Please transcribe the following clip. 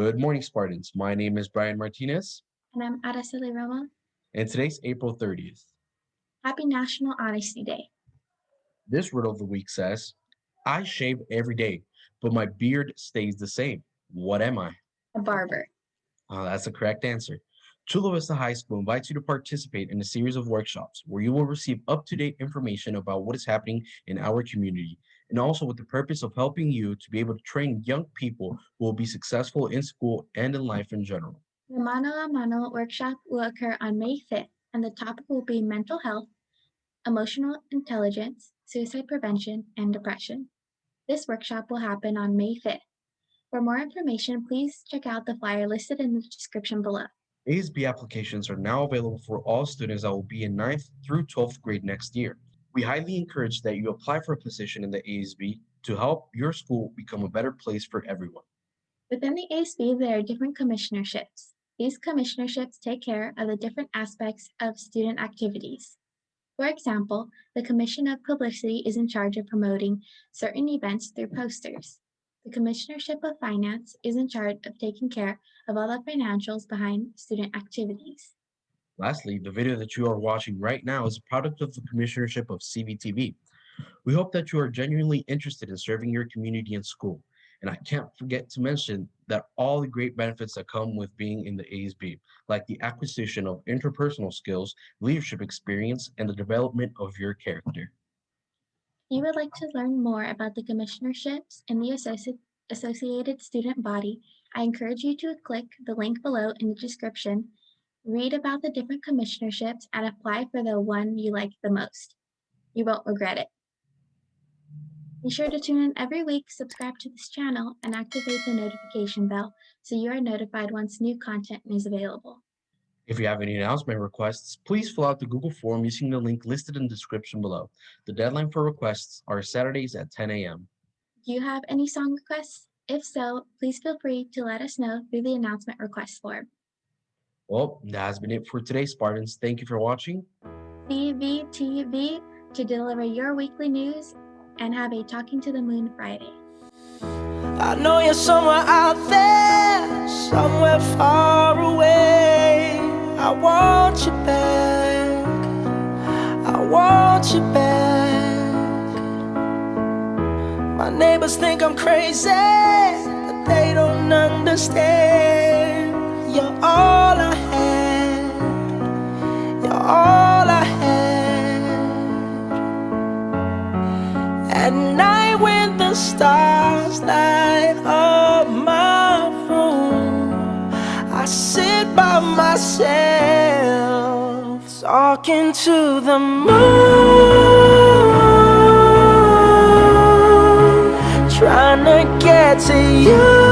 Good morning, Spartans. My name is Brian Martinez, And I'm Araceli Roma. and today's April 30th. Happy National Honesty Day. This word of the week says, I shave every day, but my beard stays the same. What am I? A barber. That's the correct answer. Chula Vista High School invites you to participate in a series of workshops where you will receive up-to-date information about what is happening in our community, and also with the purpose of helping you to be able to train young people who will be successful in school and in life in general. The Mano a Mano workshop will occur on May 5th, and the topic will be mental health, emotional intelligence, suicide prevention, and depression. This workshop will happen on May 5th. For more information, please check out the flyer listed in the description below. ASB applications are now available for all students that will be in 9th through 12th grade next year. We highly encourage that you apply for a position in the ASB to help your school become a better place for everyone. Within the ASB, there are different commissionerships. These commissionerships take care of the different aspects of student activities. For example, the Commission of Publicity is in charge of promoting certain events through posters. The Commissionership of Finance is in charge of taking care of all the financials behind student activities. Lastly, the video that you are watching right now is a product of the Commissionership of CVTV. We hope that you are genuinely interested in serving your community and school. And I can't forget to mention that all the great benefits that come with being in the ASB, like the acquisition of interpersonal skills, leadership experience, and the development of your character. If you would like to learn more about the commissionerships and the associated student body, I encourage you to click the link below in the description, read about the different commissionerships, and apply for the one you like the most. You won't regret it. Be sure to tune in every week, subscribe to this channel, and activate the notification bell so you are notified once new content is available. If you have any announcement requests, please fill out the Google form using the link listed in the description below. The deadline for requests are Saturdays at 10 a.m. Do you have any song requests? If so, please feel free to let us know through the announcement request form. Well, that has been it for today, Spartans. Thank you for watching. CVTV to deliver your weekly news and have a Talking to the Moon Friday. I know you're somewhere out there, somewhere far away. I want you back, I want you back. My neighbors think I'm crazy, but they don't understand. You're all I had, you're all I had. At night when the stars light up my room, I sit by myself, talking to the moon, trying to get to you.